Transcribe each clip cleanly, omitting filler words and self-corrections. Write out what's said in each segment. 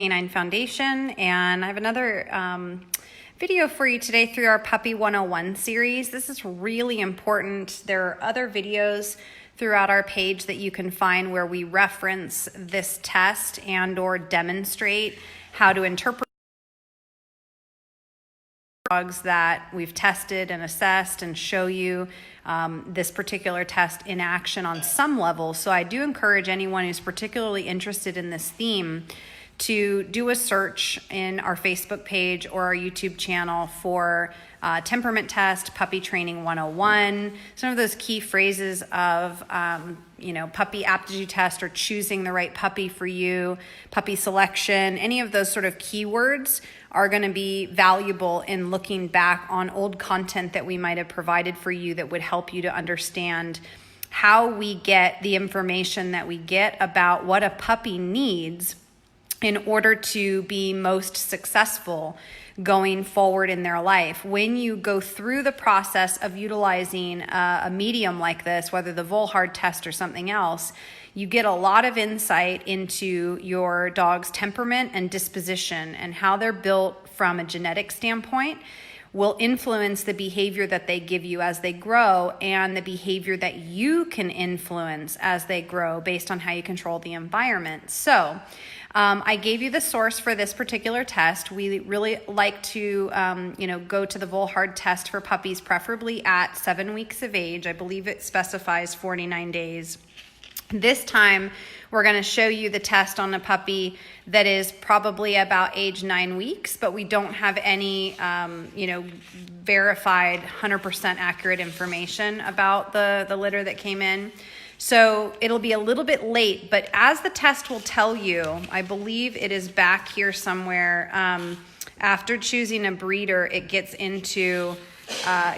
Canine Foundation, and I have another video for you today through our Puppy 101 series. This is really important. There are other videos throughout our page that you can find where we reference this test and or demonstrate how to interpret dogs that we've tested and assessed and show you this particular test in action on some level. So I do encourage anyone who's particularly interested in this theme to do a search in our Facebook page or our YouTube channel for Temperament Test, Puppy Training 101, some of those key phrases of, puppy aptitude test or choosing the right puppy for you, puppy selection, any of those sort of keywords are going to be valuable in looking back on old content that we might have provided for you that would help you to understand how we get the information that we get about what a puppy needs in order to be most successful going forward in their life. When you go through the process of utilizing a medium like this, whether the Volhard test or something else, you get a lot of insight into your dog's temperament and disposition, and how they're built from a genetic standpoint will influence the behavior that they give you as they grow, and the behavior that you can influence as they grow based on how you control the environment. So I gave you the source for this particular test. We really like to go to the Volhard test for puppies, preferably at 7 weeks of age. I believe it specifies 49 days. This time, we're going to show you the test on a puppy that is probably about age 9 weeks, but we don't have any, verified 100% accurate information about the litter that came in. So it'll be a little bit late, but as the test will tell you, I believe it is back here somewhere. After choosing a breeder, it gets into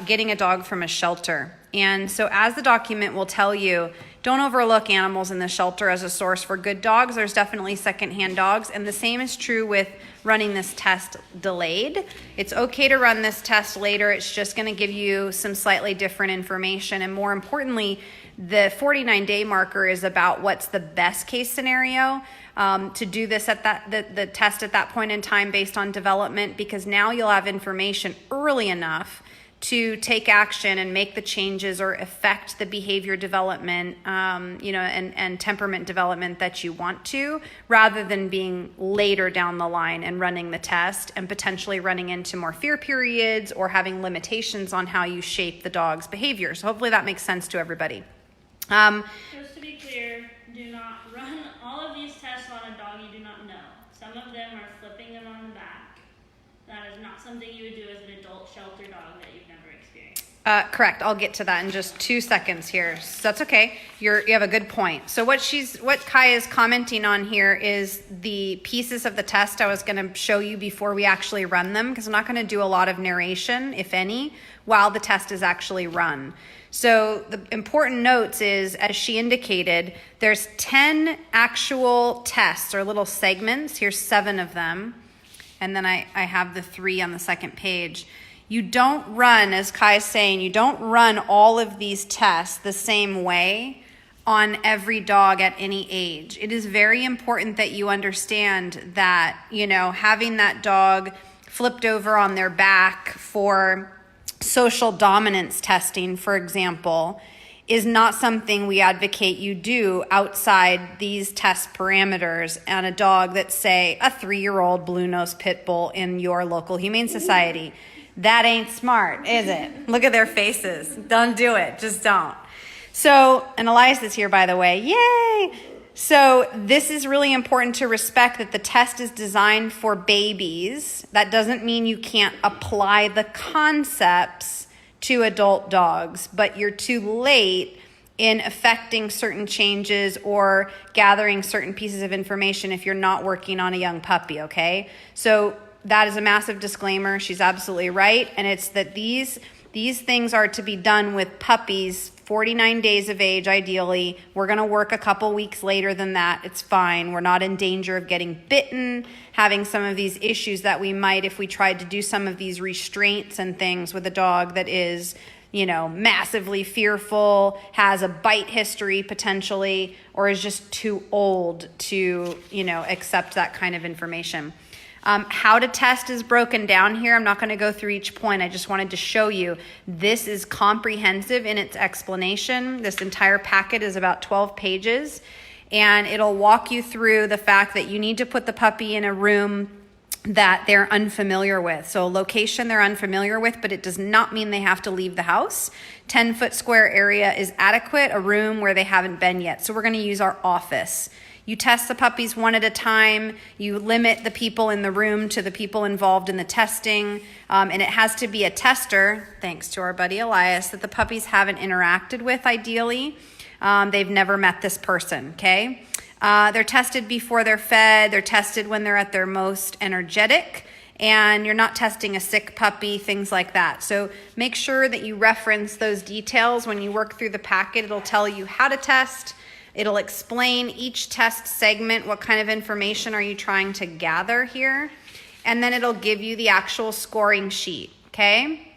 getting a dog from a shelter. And so as the document will tell you, don't overlook animals in the shelter as a source for good dogs. There's definitely secondhand dogs. And the same is true with running this test delayed. It's okay to run this test later. It's just going to give you some slightly different information. And more importantly, the 49-day marker is about what's the best case scenario to do this at the test at that point in time based on development, because now you'll have information early enough to take action and make the changes or affect the behavior development, and temperament development that you want to, rather than being later down the line and running the test and potentially running into more fear periods or having limitations on how you shape the dog's behavior. So hopefully that makes sense to everybody. Just to be clear, do not run all of these tests on a dog you do not know. Some of them are flipping them on the back. That is not something you would do as an adult shelter dog that you've never experienced. Correct. I'll get to that in just 2 seconds here. So that's okay. You have a good point. So what Kai is commenting on here is the pieces of the test I was going to show you before we actually run them, because I'm not going to do a lot of narration, if any, while the test is actually run. So the important notes is, as she indicated, there's 10 actual tests or little segments. Here's 7 of them. And then I have the 3 on the second page. You don't run, as Kai is saying, you don't run all of these tests the same way on every dog at any age. It is very important that you understand that, having that dog flipped over on their back for social dominance testing, for example, is not something we advocate you do outside these test parameters on a dog that's, say, a 3-year-old blue-nosed pit bull in your local humane society. That ain't smart, is it? Look at their faces. Don't do it. Just don't. So, and Elias is here, by the way. Yay! So this is really important to respect, that the test is designed for babies. That doesn't mean you can't apply the concepts to adult dogs, but you're too late in affecting certain changes or gathering certain pieces of information if you're not working on a young puppy, okay? So that is a massive disclaimer. She's absolutely right. And it's that these things are to be done with puppies 49 days of age, ideally. We're going to work a couple weeks later than that. It's fine. We're not in danger of getting bitten, having some of these issues that we might if we tried to do some of these restraints and things with a dog that is massively fearful, has a bite history potentially, or is just too old to, accept that kind of information. How to test is broken down here. I'm not going to go through each point. I just wanted to show you this is comprehensive in its explanation. This entire packet is about 12 pages, and it'll walk you through the fact that you need to put the puppy in a room that they're unfamiliar with. So a location they're unfamiliar with, but it does not mean they have to leave the house. 10-foot square area is adequate, a room where they haven't been yet. So we're going to use our office. You test the puppies one at a time. You limit the people in the room to the people involved in the testing. And it has to be a tester, thanks to our buddy Elias, that the puppies haven't interacted with ideally. They've never met this person, okay? They're tested before they're fed. They're tested when they're at their most energetic. And you're not testing a sick puppy, things like that. So make sure that you reference those details when you work through the packet. It'll tell you how to test. It'll explain each test segment. What kind of information are you trying to gather here? And then it'll give you the actual scoring sheet, okay?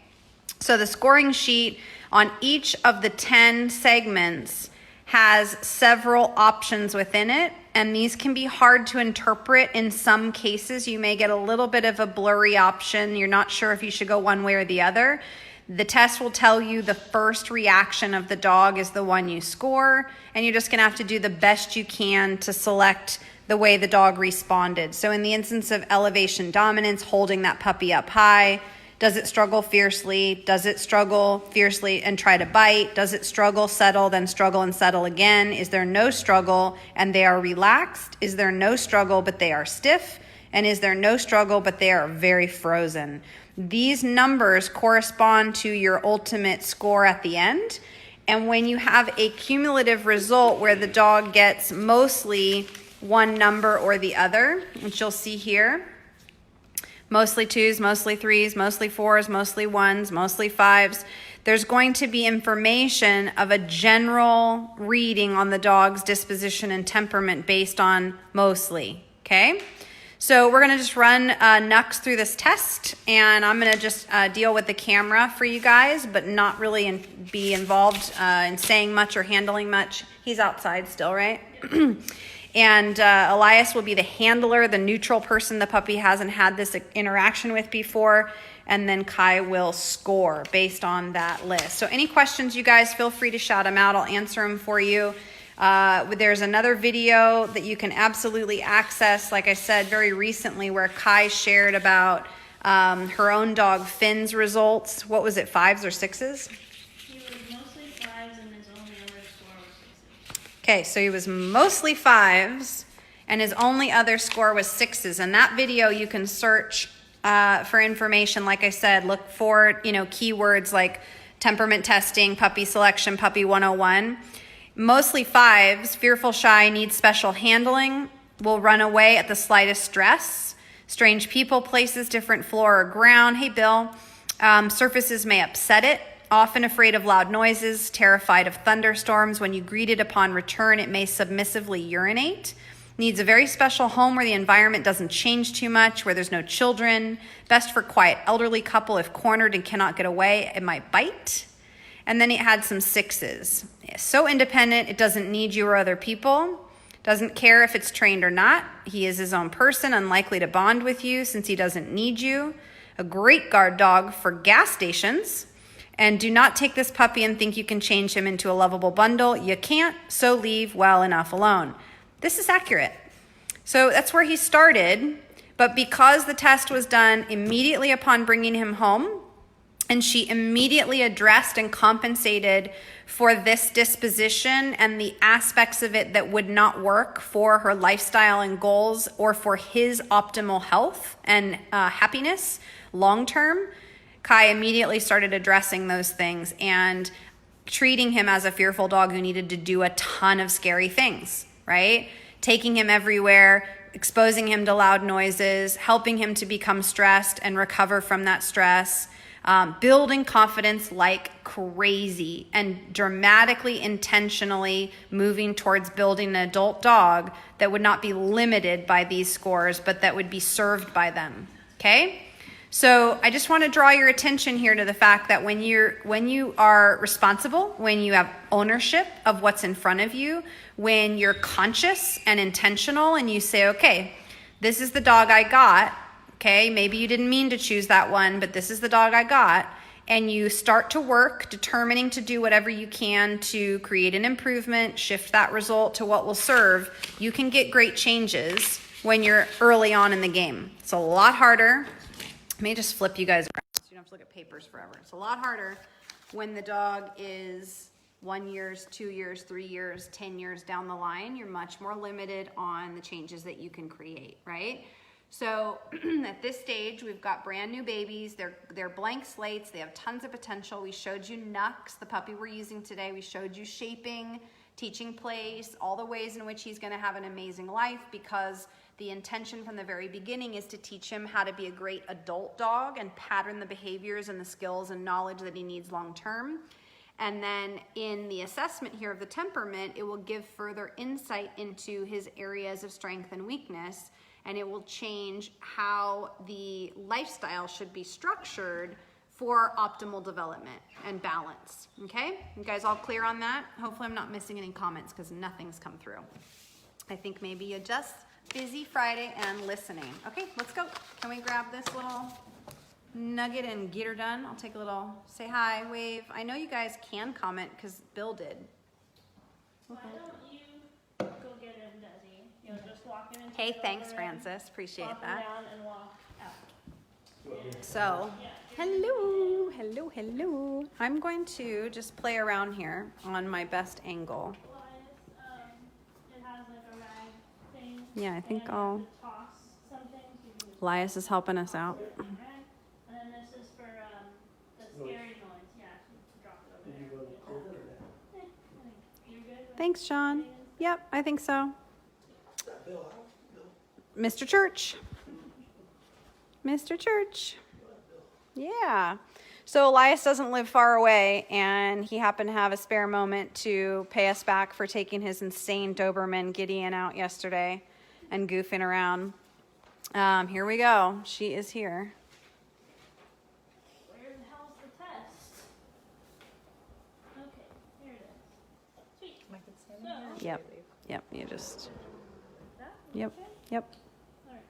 So the scoring sheet on each of the 10 segments has several options within it, and these can be hard to interpret in some cases. You may get a little bit of a blurry option. You're not sure if you should go one way or the other. The test will tell you the first reaction of the dog is the one you score, and you're just going to have to do the best you can to select the way the dog responded. So in the instance of elevation dominance, holding that puppy up high, does it struggle fiercely? Does it struggle fiercely and try to bite? Does it struggle, settle, then struggle and settle again? Is there no struggle and they are relaxed? Is there no struggle but they are stiff? And is there no struggle but they are very frozen? These numbers correspond to your ultimate score at the end. And when you have a cumulative result where the dog gets mostly one number or the other, which you'll see here, mostly 2s, mostly 3s, mostly 4s, mostly 1s, mostly 5s. There's going to be information of a general reading on the dog's disposition and temperament based on mostly, okay? So we're going to just run Nux through this test, and I'm going to just deal with the camera for you guys, but not really be involved in saying much or handling much. He's outside still, right? And Elias will be the handler, the neutral person the puppy hasn't had this interaction with before. And then Kai will score based on that list. So any questions, you guys, feel free to shout them out. I'll answer them for you. There's another video that you can absolutely access, like I said, very recently, where Kai shared about her own dog Finn's results. What was it, 5s or 6s? He was mostly 5s and his only other score was 6s. Okay, so he was mostly 5s and his only other score was 6s. And that video you can search for information. Like I said, look for keywords like temperament testing, puppy selection, puppy 101. Mostly 5s, fearful, shy, needs special handling, will run away at the slightest stress. Strange people, places, different floor or ground. Hey, Bill. Surfaces may upset it. Often afraid of loud noises, terrified of thunderstorms. When you greet it upon return, it may submissively urinate. Needs a very special home where the environment doesn't change too much, where there's no children. Best for quiet elderly couple. If cornered and cannot get away, it might bite. And then it had some 6s. So independent, it doesn't need you or other people. Doesn't care if it's trained or not. He is his own person, unlikely to bond with you since he doesn't need you. A great guard dog for gas stations. And do not take this puppy and think you can change him into a lovable bundle. You can't, so leave well enough alone. This is accurate. So that's where he started. But because the test was done immediately upon bringing him home, and she immediately addressed and compensated for this disposition and the aspects of it that would not work for her lifestyle and goals or for his optimal health and happiness long-term, Kai immediately started addressing those things and treating him as a fearful dog who needed to do a ton of scary things, right? Taking him everywhere, exposing him to loud noises, helping him to become stressed and recover from that stress, building confidence like crazy, and dramatically, intentionally moving towards building an adult dog that would not be limited by these scores, but that would be served by them, okay? So I just want to draw your attention here to the fact that when you are responsible, when you have ownership of what's in front of you, when you're conscious and intentional and you say, okay, this is the dog I got, okay, maybe you didn't mean to choose that one, but this is the dog I got, and you start to work determining to do whatever you can to create an improvement, shift that result to what will serve, you can get great changes when you're early on in the game. It's a lot harder. Let me just flip you guys around so you don't have to look at papers forever. It's a lot harder when the dog is 1 year, 2 years, 3 years, 10 years down the line. You're much more limited on the changes that you can create, right? So at this stage, we've got brand new babies. They're blank slates. They have tons of potential. We showed you Nux, the puppy we're using today. We showed you shaping, teaching place, all the ways in which he's going to have an amazing life, because the intention from the very beginning is to teach him how to be a great adult dog and pattern the behaviors and the skills and knowledge that he needs long term. And then in the assessment here of the temperament, it will give further insight into his areas of strength and weakness, and it will change how the lifestyle should be structured for optimal development and balance. Okay? You guys all clear on that? Hopefully I'm not missing any comments because nothing's come through. I think maybe you just busy Friday and listening. Okay, let's go. Can we grab this little nugget and get her done? I'll take a little, say hi, wave. I know you guys can comment because Bill did. Why don't you go get him, Desi? You'll just walk in and Hey, take thanks, over Francis. Appreciate walk him that. down and walk out. So, hello, hello, hello. I'm going to just play around here on my best angle. It has like a rag thing. Yeah, I think and you I'll... have to toss something. So you can just Elias is helping us out. rag. And then this is for the scary noise. Yeah, to drop it over there. I think you're good with Thanks, Sean. Yep, I think so. Mr. Church. Mr. Church. Yeah. So Elias doesn't live far away, and he happened to have a spare moment to pay us back for taking his insane Doberman Gideon out yesterday and goofing around. Here we go. She is here. Where the hell's the test? Okay, here it is. Sweet. So, Yep. Yep. You just. that? Yep. Okay. Yep. Alright.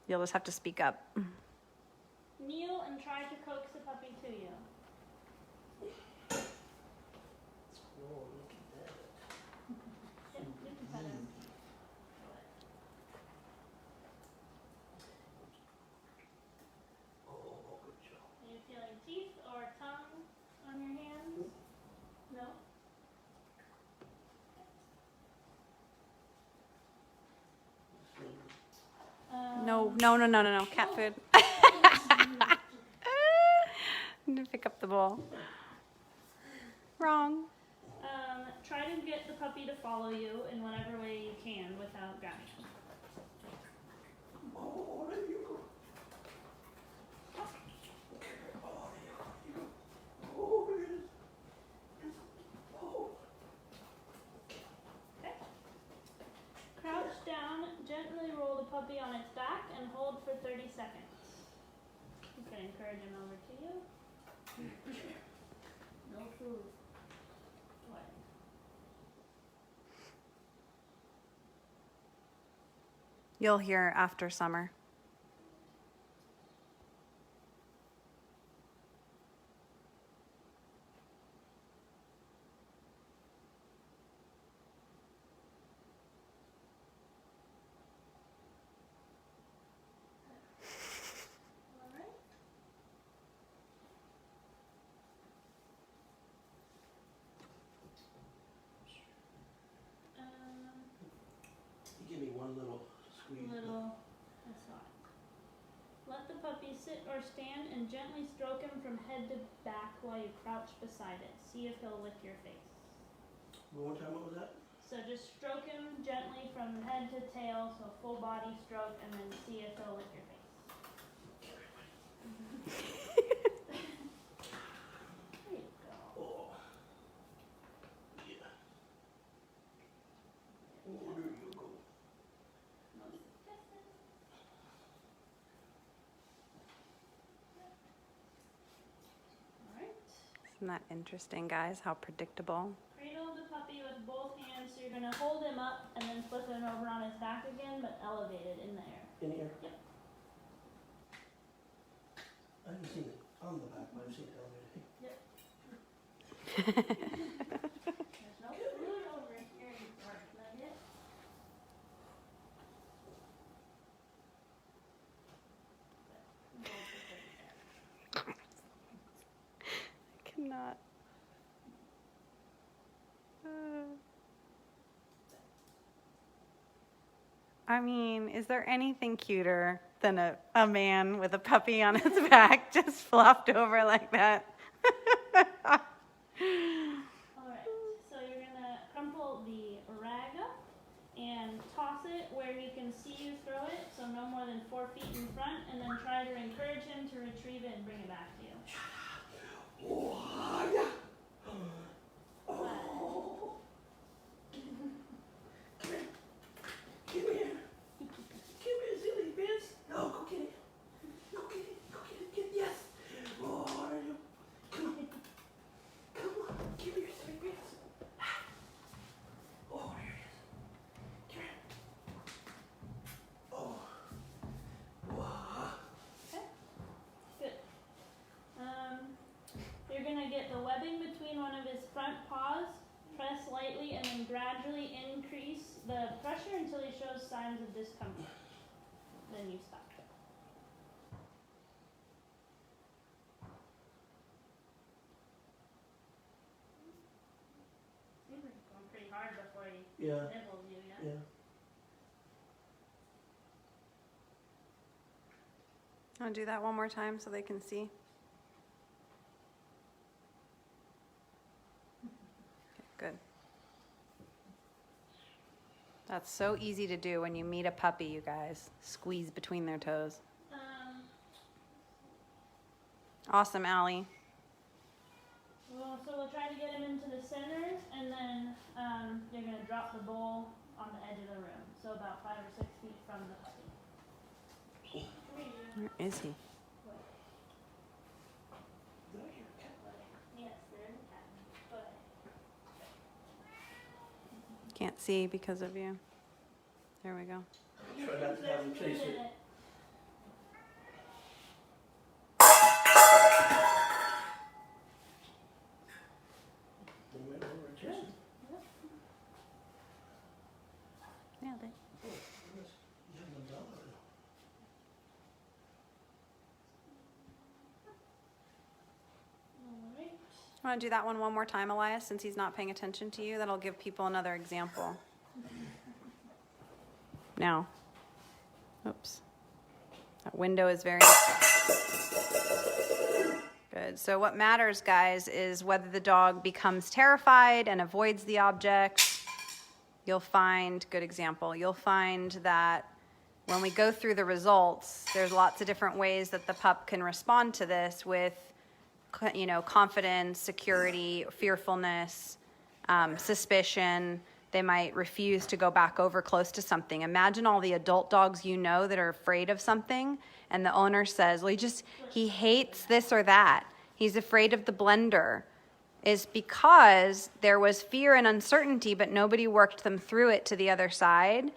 You'll just have to speak up. Kneel and try to coax the puppy to you. Yeah, you can pet him. Are you feeling teeth or tongue on your hands? No? No. Cat food. I'm gonna pick up the bowl. Wrong. Try to get the puppy to follow you in whatever way you can without grabbing him. Okay. Crouch down, gently roll the puppy on its back and hold for 30 seconds. You can encourage him over to you. No food. What? You'll hear after summer. Alright. Give me one little squeeze. That's all. Let the puppy sit or stand and gently stroke him from head to back while you crouch beside it. See if he'll lick your face. One more time, what was that? So just stroke him gently from head to tail, so full body stroke, and then see if he'll lick your face. There you go. Oh. Yeah. Oh, there you go. Isn't that interesting, guys? How predictable. Cradle the puppy with both hands. So you're going to hold him up and then flip him over on his back again, but elevated in the air. In the air? Yep. I haven't seen it on the back, but I've seen it elevated. There's no food over here, you dark nugget. I cannot. I mean, is there anything cuter than a man with a puppy on his back just flopped over like that? Alright, so you're going to crumple the rag up and toss it where he can see you throw it, so no more than 4 feet in front, and then try to encourage him to retrieve it and bring it back to you. You're going to get the webbing between one of his front paws, press lightly, and then gradually increase the pressure until he shows signs of discomfort. Then you stop. Seems like it's going pretty hard before he nibbles you, yeah? Yeah. I'll do that one more time so they can see. Good. That's so easy to do when you meet a puppy, you guys. Squeeze between their toes. Awesome, Allie. Well, so we'll try to get him into the center, and then you're going to drop the bowl on the edge of the room, so about 5 or 6 feet from the puppy. Where is he? Yes, they're in the cat. But Can't see because of you. There we go. Try not to have him chase it. Nailed it. Want to do that one more time, Elias, since he's not paying attention to you? That'll give people another example. Now. Oops. That window is very good. So what matters, guys, is whether the dog becomes terrified and avoids the object. You'll find, good example, you'll find that when we go through the results, there's lots of different ways that the pup can respond to this with, you know, confidence, security, fearfulness, suspicion. They might refuse to go back over close to something. Imagine all the adult dogs you know that are afraid of something, and the owner says, well, he hates this or that. He's afraid of the blender. Is because there was fear and uncertainty, but nobody worked them through it to the other side.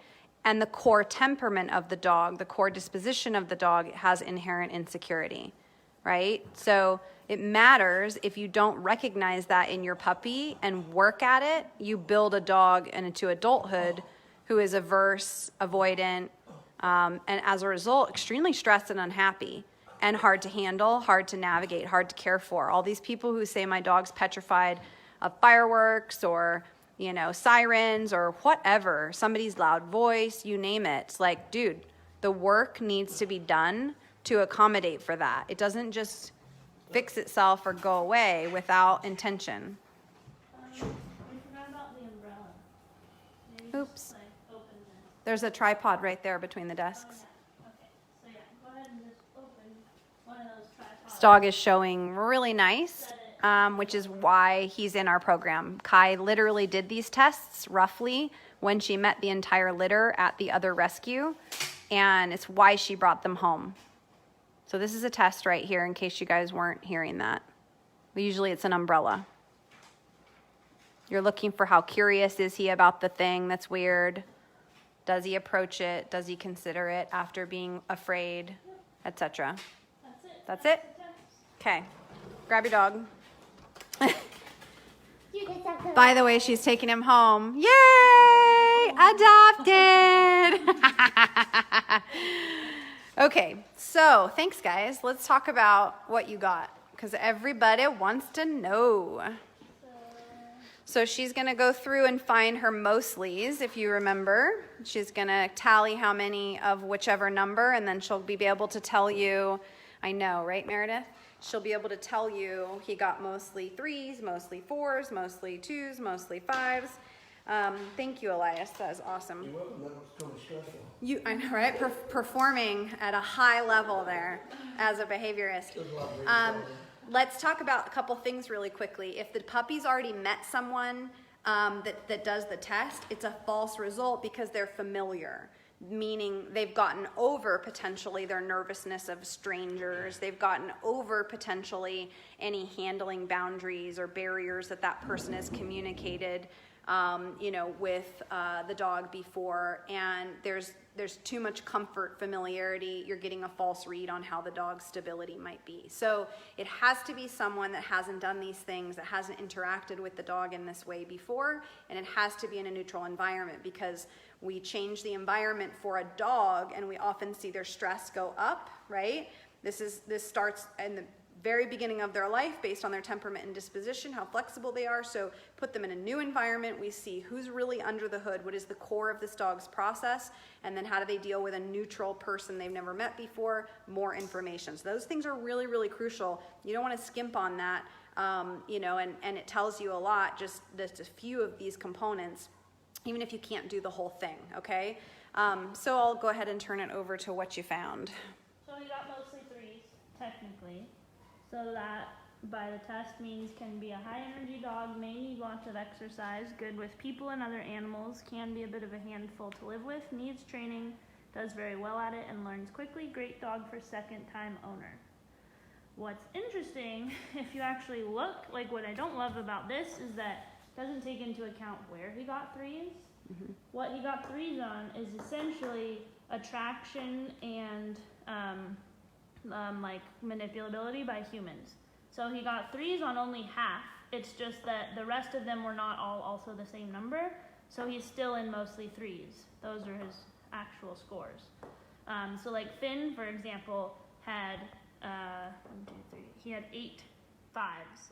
And the core temperament of the dog, the core disposition of the dog has inherent insecurity, right? So it matters if you don't recognize that in your puppy and work at it, you build a dog into adulthood who is averse, avoidant, and as a result, extremely stressed and unhappy and hard to handle, hard to navigate, hard to care for. All these people who say my dog's petrified of fireworks or, you know, sirens or whatever, somebody's loud voice, you name it. It's like, dude, the work needs to be done to accommodate for that. It doesn't just fix itself or go away without intention. we forgot about the umbrella. Maybe Oops. just, like, open this. There's a tripod right there between the desks. Okay, so yeah, go ahead and just open one of those tripods. This dog is showing really nice, which is why he's in our program. Kai literally did these tests roughly when she met the entire litter at the other rescue, and it's why she brought them home. So this is a test right here in case you guys weren't hearing that. Usually it's an umbrella. You're looking for how curious is he about the thing that's weird. Does he approach it? Does he consider it after being afraid, etc.? That's it. That's it? the test. Okay. Grab your dog. You did something. By the way, she's taking him home. Yay! Adopted! Okay, so thanks, guys. Let's talk about what you got, because everybody wants to know. So she's going to go through and find her mostlies, if you remember. She's going to tally how many of whichever number, and then she'll be able to tell you, I know, right, Meredith? She'll be able to tell you he got mostly 3s, mostly 4s, mostly 2s, mostly 5s. Thank you, Elias. That is awesome. You're welcome, that was totally stressful. I know, right? Performing at a high level there as a behaviorist. There's a lot of reasons. Let's talk about a couple things really quickly. If the puppy's already met someone that does the test, it's a false result because they're familiar, meaning they've gotten over potentially their nervousness of strangers. They've gotten over potentially any handling boundaries or barriers that person has communicated with the dog before, and there's too much comfort, familiarity. You're getting a false read on how the dog's stability might be. So it has to be someone that hasn't done these things, that hasn't interacted with the dog in this way before, and it has to be in a neutral environment, because we change the environment for a dog and we often see their stress go up, right? This starts in the very beginning of their life based on their temperament and disposition, how flexible they are. So put them in a new environment. We see who's really under the hood, what is the core of this dog's process, and then how do they deal with a neutral person they've never met before, more information. So those things are really, really crucial. You don't want to skimp on that, and it tells you a lot, just a few of these components, even if you can't do the whole thing, okay? So I'll go ahead and turn it over to what you found. So he got mostly 3s, technically. So that, by the test, means can be a high-energy dog, may need lots of exercise, good with people and other animals, can be a bit of a handful to live with, needs training, does very well at it, and learns quickly, great dog for second-time owner. What's interesting, if you actually look, like what I don't love about this is that it doesn't take into account where he got 3s. Mm-hmm. What he got 3s on is essentially attraction and like manipulability by humans. So he got 3s on only half. It's just that the rest of them were not all also the same number. So he's still in mostly 3s. Those are his actual scores. So like Finn, for example, had 1, 2, 3. He had 8 5s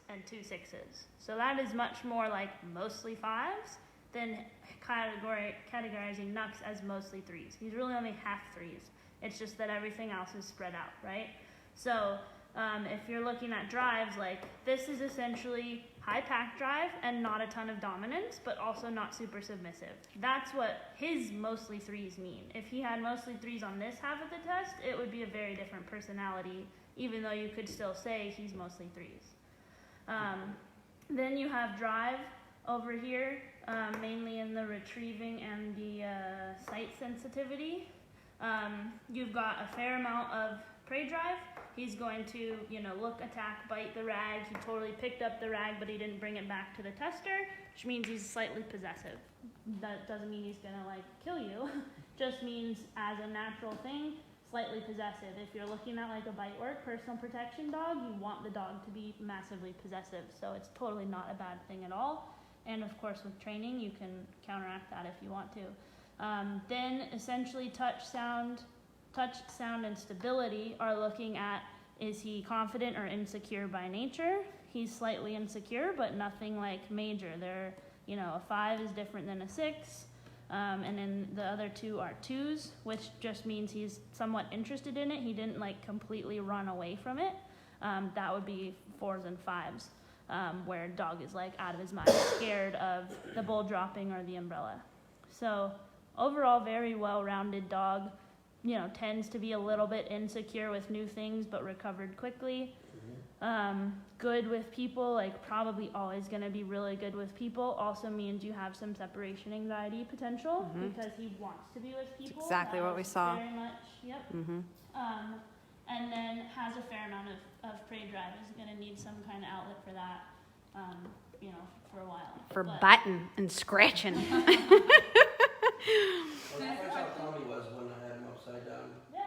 and 2 6s. So that is much more like mostly 5s than categorizing Nux as mostly 3s. He's really only half 3s. It's just that everything else is spread out, right? So if you're looking at drives, like this is essentially high pack drive and not a ton of dominance, but also not super submissive. That's what his mostly 3s mean. If he had mostly 3s on this half of the test, it would be a very different personality, even though you could still say he's mostly 3s. Then you have drive over here, mainly in the retrieving and the sight sensitivity. You've got a fair amount of prey drive. He's going to, look, attack, bite the rag. He totally picked up the rag, but he didn't bring it back to the tester, which means he's slightly possessive. That doesn't mean he's gonna kill you. Just means as a natural thing, slightly possessive. If you're looking at like a bite work, personal protection dog, you want the dog to be massively possessive. So it's totally not a bad thing at all. And of course with training, you can counteract that if you want to. Then essentially touch, sound, and stability are looking at, is he confident or insecure by nature? He's slightly insecure, but nothing like major. A 5 is different than a 6, and then the other 2 are 2s, which just means he's somewhat interested in it. He didn't completely run away from it. That would be 4s and 5s, where dog is out of his mind, scared of the bowl dropping or the umbrella. So overall, very well-rounded dog, tends to be a little bit insecure with new things, but recovered quickly. Good with people, probably always going to be really good with people. Also means you have some separation anxiety potential because he wants to be with people. That's exactly what we saw. Very much, yep. and then has a fair amount of prey drive, is going to need some kind of outlet for that, you know, for a while. For But- biting and scratching. Well, that's how Tommy was when I had him upside down. Yeah.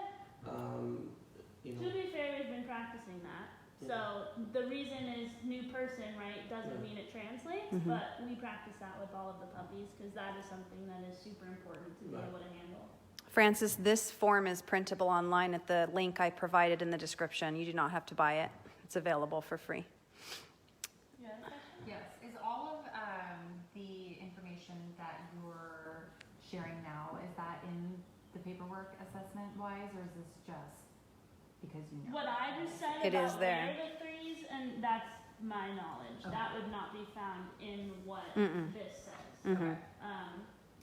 You To know, be fair, we've been practicing that. So the reason is new person, right, doesn't mean it translates, but we practice that with all of the puppies because that is something that is super important to be able to handle. Francis, this form is printable online at the link I provided in the description. You do not have to buy it. It's available for free. You have a question? Yes, is all of the information that you're sharing now, is that in the paperwork assessment wise, or is this just because you know? What I just said It about is there. where the threes, and that's my knowledge. Okay. That would not be found in what Mm-mm. this says. Mhm.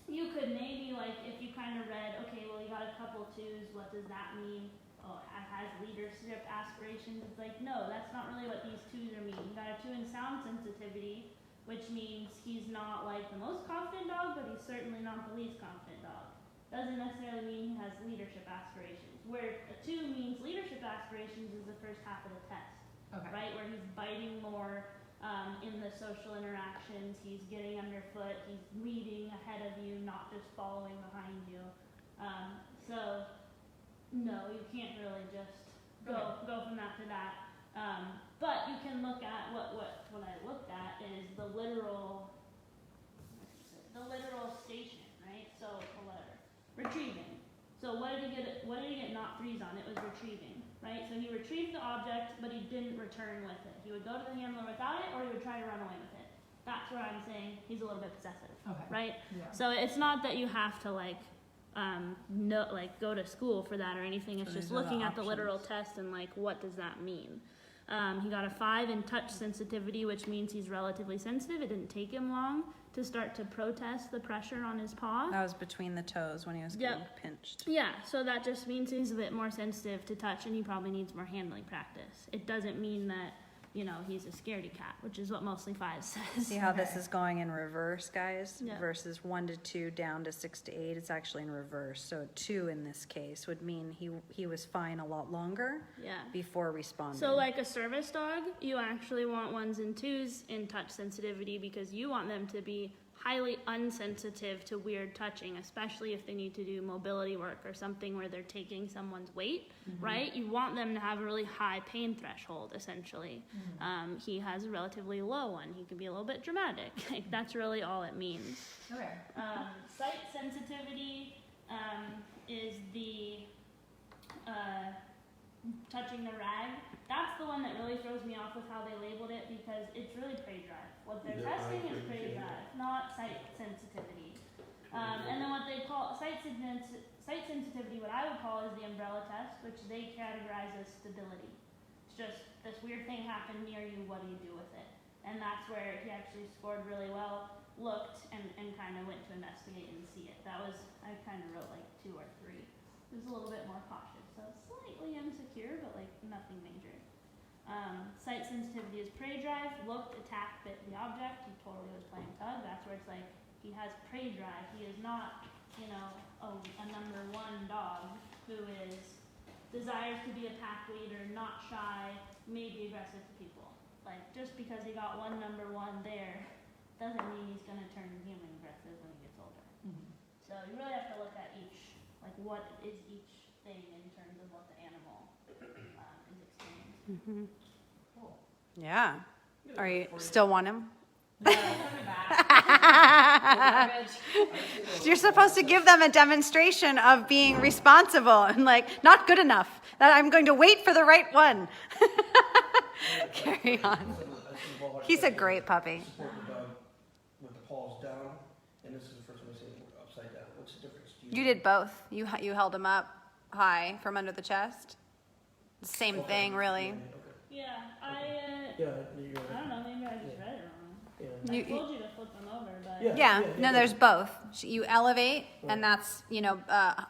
You could maybe, like, if you kind of read, okay, well, you got a couple twos, what does that mean? Oh, it has leadership aspirations. It's like, no, that's not really what these twos are meaning. You got a 2 in sound sensitivity, which means he's not, like, the most confident dog, but he's certainly not the least confident dog. Doesn't necessarily mean he has leadership aspirations. Where a 2 means leadership aspirations is the first half of the test. Okay. Right, where he's biting more in the social interactions, he's getting underfoot, he's leading ahead of you, not just following behind you. So, no, you can't really just go from that to that. But you can look at what I looked at is the literal station, right? So, or whatever, retrieving. So what did he get not threes on? It was retrieving, right? So he retrieved the object, but he didn't return with it. He would go to the handler without it, or he would try to run away with it. That's where I'm saying he's a little bit possessive, Okay. right? Yeah. So it's not that you have to go to school for that or anything. It's So just these are the looking at the literal options. test and like, what does that mean? He got a 5 in touch sensitivity, which means he's relatively sensitive. It didn't take him long to start to protest the pressure on his paw. That was between the toes when he was getting pinched. Yeah, so that just means he's a bit more sensitive to touch and he probably needs more handling practice. It doesn't mean that, you know, he's a scaredy cat, which is what mostly 5 says. See how this Okay. is going in reverse, guys? Yeah. Versus 1 to 2 down to 6 to 8. It's actually in reverse. So a 2 in this case would mean he was fine a lot longer Yeah. before responding. So like a service dog, you actually want 1s and 2s in touch sensitivity because you want them to be highly unsensitive to weird touching, especially if they need to do mobility work or something where they're taking someone's weight, right? You want them to have a really high pain threshold, essentially. He has a relatively low one. He can be a little bit dramatic. Like, that's really all it means. Okay. Sight sensitivity is the touching the rag. That's the one that really throws me off with how they labeled it because it's really prey drive. What they're Yeah, testing is I prey agree. drive, not sight sensitivity. And then what they call sight sensitivity, what I would call is the umbrella test, which they categorize as stability. It's just this weird thing happened near you, what do you do with it? And that's where he actually scored really well, looked, and kind of went to investigate and see it. That was, I kind of wrote like 2 or 3. It was a little bit more cautious, so slightly insecure, but like nothing major. Sight sensitivity is prey drive, looked, attacked, bit the object, he totally was playing tug. That's where it's like, he has prey drive. He is not, you know, a number 1 dog who desires to be a pack leader, not shy, may be aggressive to people. Like, just because he got one number 1 there, doesn't mean he's gonna turn human aggressive when he gets older. So you really have to look at each, like what is each thing in terms of what the animal is experiencing. Cool. Yeah. Are you still want him? No, coming back. You're supposed to give them a demonstration of being responsible and like not good enough. That I'm going to wait for the right one. Carry on. I see Volhard He's a said great puppy. Support the dog with the paws down, and this is the first time I see it upside down. What's the difference? You did both. You held him up high from under the chest. Same Okay. thing, really. Okay. Yeah, Yeah, you're I don't know, maybe I just read it wrong. yeah. You- I told you to flip them over, but Yeah. No, there's both. You elevate, and that's,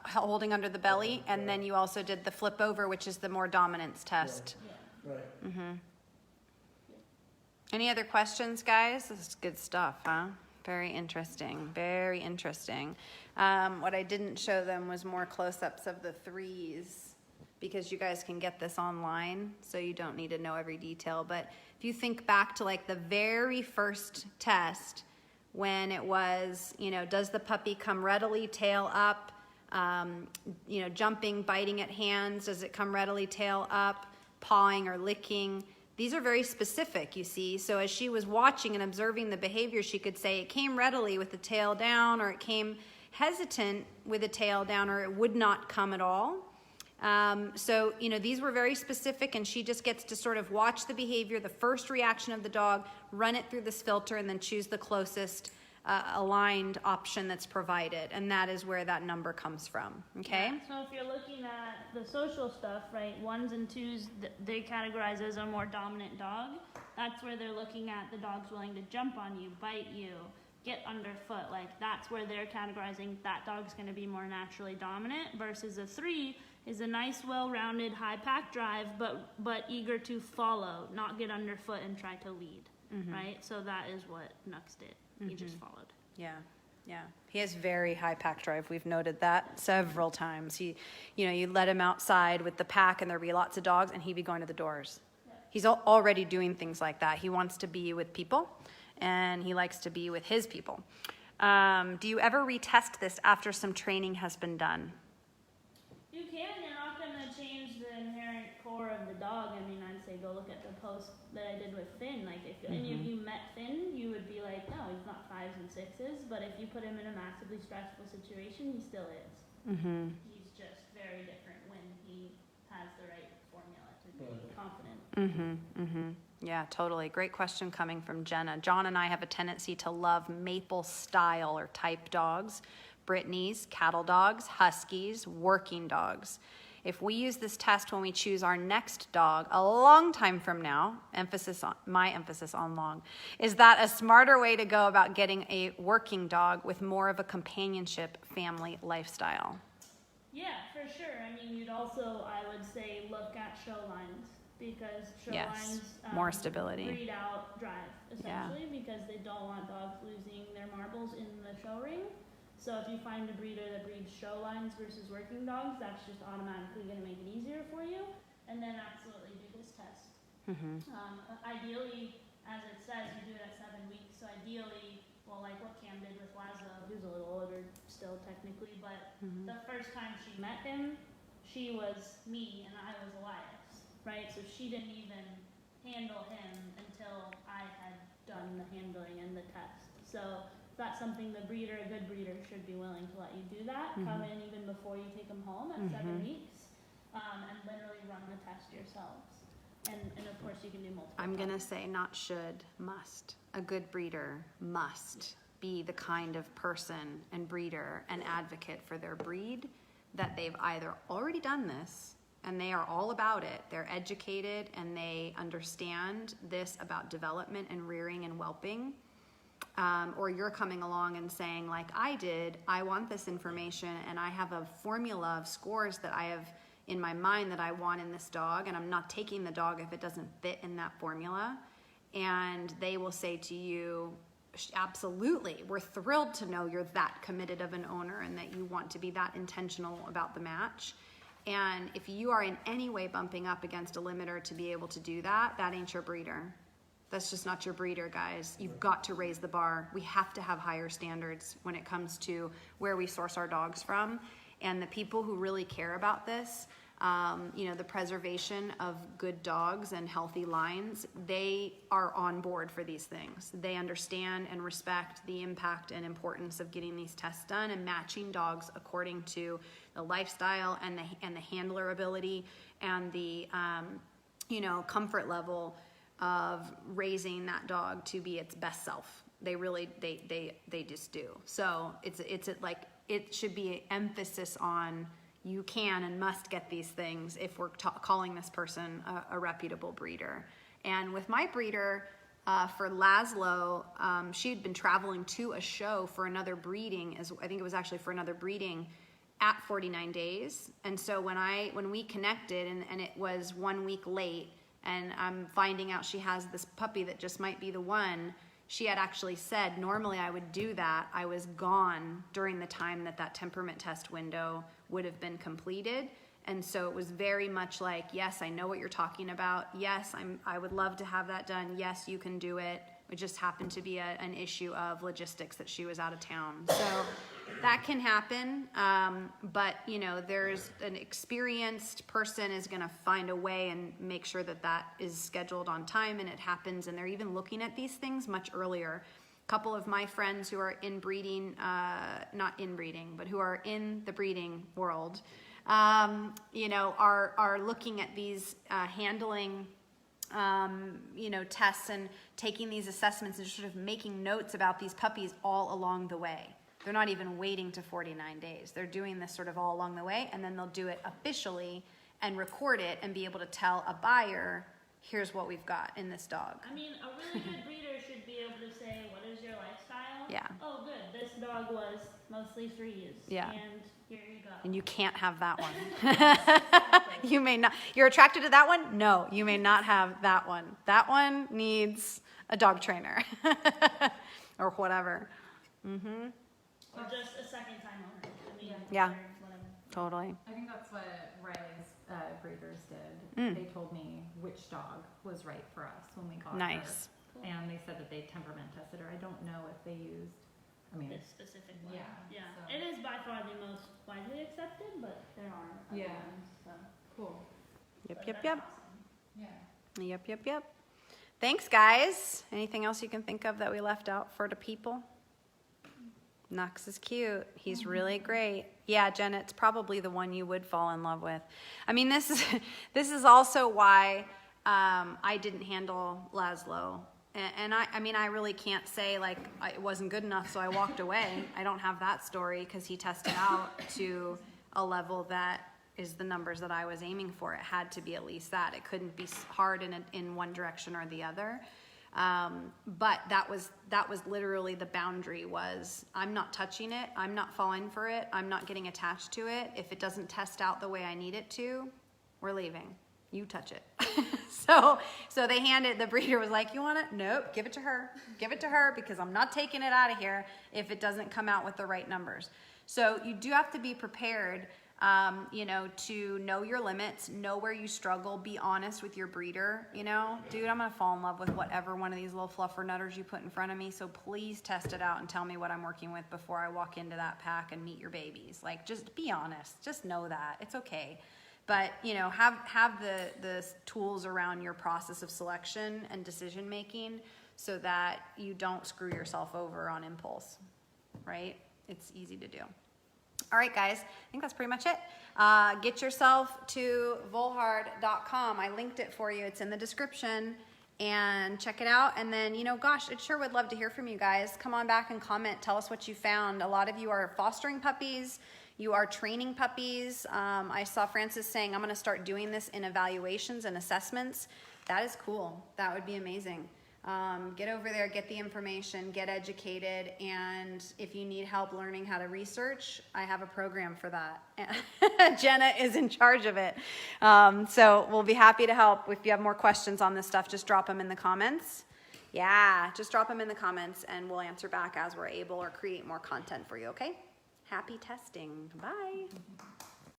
holding under the belly, and then you also did the flip over, which is the more dominance test. yeah. Right. Any other questions, guys? This is good stuff, huh? Very interesting, very interesting. What I didn't show them was more close-ups of the 3s, because you guys can get this online, so you don't need to know every detail. But if you think back to like the very first test, when it was, you know, does the puppy come readily, tail up, you know, jumping, biting at hands, does it come readily, tail up, pawing or licking? These are very specific, you see. So as she was watching and observing the behavior, she could say it came readily with the tail down, or it came hesitant with the tail down, or it would not come at all. So, you know, these were very specific, and she just gets to sort of watch the behavior, the first reaction of the dog, run it through this filter, and then choose the closest aligned option that's provided. And that is where that number comes from, okay? Yeah, so if you're looking at the social stuff, right, 1s and 2s, they categorize as a more dominant dog. That's where they're looking at the dog's willing to jump on you, bite you, get underfoot. Like, that's where they're categorizing that dog's going to be more naturally dominant, versus a 3 is a nice, well-rounded, high pack drive, but eager to follow, not get underfoot and try to lead, right? So that is what Nux did. He just followed. Yeah, yeah. He has very high pack drive. We've noted that several times. He, you know, you let him outside with the pack and there'd be lots of dogs and he'd be going to the doors. Yeah. He's already doing things like that. He wants to be with people and he likes to be with his people. Do you ever retest this after some training has been done? You can. You're not going to change the inherent core of the dog. I mean, I'd say go look at the post that I did with Finn. Like, if any of you met Finn, you would be like, no, he's not 5s and 6s. But if you put him in a massively stressful situation, he still is. He's just very different when he has the right formula to be confident. Yeah, totally. Great question coming from Jenna. John and I have a tendency to love maple style or type dogs, Brittany's, cattle dogs, huskies, working dogs. If we use this test when we choose our next dog a long time from now, my emphasis on long, is that a smarter way to go about getting a working dog with more of a companionship family lifestyle? Yeah, for sure. I mean, you'd also, I would say, look at show lines, because show lines more stability, breed out drive, essentially, because they don't want dogs losing their marbles in the show ring. So if you find a breeder that breeds show lines versus working dogs, that's just automatically going to make it easier for you. And then absolutely do this test. Ideally, as it says, you do it at 7 weeks. So ideally, well, like what Cam did with Laszlo, who's a little older still technically, but the first time she met him, she was me and I was Elias, right? So she didn't even handle him until I had done the handling and the test. So that's something the breeder, a good breeder, should be willing to let you do that. Come in even before you take them home at 7 weeks, and literally run the test yourselves. And of course you can do multiple. I'm going to say not should, must. A good breeder must be the kind of person and breeder and advocate for their breed that they've either already done this and they are all about it. They're educated and they understand this about development and rearing and whelping. Or you're coming along and saying, like I did, I want this information and I have a formula of scores that I have in my mind that I want in this dog, and I'm not taking the dog if it doesn't fit in that formula. And they will say to you, absolutely, we're thrilled to know you're that committed of an owner and that you want to be that intentional about the match. And if you are in any way bumping up against a limiter to be able to do that, that ain't your breeder. That's just not your breeder, guys. You've got to raise the bar. We have to have higher standards when it comes to where we source our dogs from. And the people who really care about this, the preservation of good dogs and healthy lines, they are on board for these things. They understand and respect the impact and importance of getting these tests done and matching dogs according to the lifestyle and the handler ability and the comfort level of raising that dog to be its best self. They really they just do. So it should be an emphasis on you can and must get these things if we're calling this person a reputable breeder. And with my breeder, for Laszlo, she had been traveling to a show for another breeding, I think it was actually for another breeding at 49 days. And so when we connected and it was 1 week late and I'm finding out she has this puppy that just might be the one, she had actually said, normally I would do that. I was gone during the time that temperament test window would have been completed. And so it was very much like, yes, I know what you're talking about. Yes, I would love to have that done. Yes, you can do it. It just happened to be an issue of logistics that she was out of town. So that can happen. But, you know, there's an experienced person is going to find a way and make sure that that is scheduled on time and it happens. And they're even looking at these things much earlier. A couple of my friends who are in breeding, not in breeding, but who are in the breeding world, you know, are looking at these handling you know, tests and taking these assessments and sort of making notes about these puppies all along the way. They're not even waiting to 49 days. They're doing this sort of all along the way, and then they'll do it officially and record it and be able to tell a buyer, here's what we've got in this dog. I mean, a really good breeder should be able to say, what is your lifestyle? Yeah. Oh, good. This dog was mostly threes. Yeah. And here you go. And you can't have that one. You may not. You're attracted to that one? No, you may not have that one. That one needs a dog trainer or whatever. Mm-hmm. Or just a second time owner. I mean, Yeah. or whatever. Totally. I think that's what Riley's breeders did. Mm. They told me which dog was right for us when we got her. Nice. And they said that they temperament tested her. I don't know if they used, I mean, This specific one. Yeah, Yeah. so- It is by far the most widely accepted, but there are other Yeah. ones. So. cool. Yep, But yep, that's yep. awesome. Yeah. Yep. Thanks, guys. Anything else you can think of that we left out for the people? Knox is cute. He's really great. Yeah, Jenna, it's probably the one you would fall in love with. I mean, this is also why I didn't handle Laszlo. And I mean, I really can't say like it wasn't good enough, so I walked away. I don't have that story because he tested out to a level that is the numbers that I was aiming for. It had to be at least that. It couldn't be hard in one direction or the other. But that was literally the boundary was I'm not touching it. I'm not falling for it. I'm not getting attached to it. If it doesn't test out the way I need it to, we're leaving. You touch it. So they handed, the breeder was like, you want it? Nope, give it to her. Give it to her because I'm not taking it out of here if it doesn't come out with the right numbers. So you do have to be prepared, you know, to know your limits, know where you struggle, be honest with your breeder, you know. Dude, I'm going to fall in love with whatever one of these little fluffer nutters you put in front of me, so please test it out and tell me what I'm working with before I walk into that pack and meet your babies. Like, just be honest. Just know that. It's okay. But, you know, have the tools around your process of selection and decision making so that you don't screw yourself over on impulse, right? It's easy to do. All right, guys, I think that's pretty much it. Get yourself to Volhard.com. I linked it for you. It's in the description. And check it out. And then, you know, gosh, I sure would love to hear from you guys. Come on back and comment. Tell us what you found. A lot of you are fostering puppies. You are training puppies. I saw Francis saying, I'm going to start doing this in evaluations and assessments. That is cool. That would be amazing. Get over there, get the information, get educated, and if you need help learning how to research, I have a program for that. Jenna is in charge of it. So we'll be happy to help. If you have more questions on this stuff, just drop them in the comments. Yeah, just drop them in the comments, and we'll answer back as we're able or create more content for you, okay? Happy testing. Bye.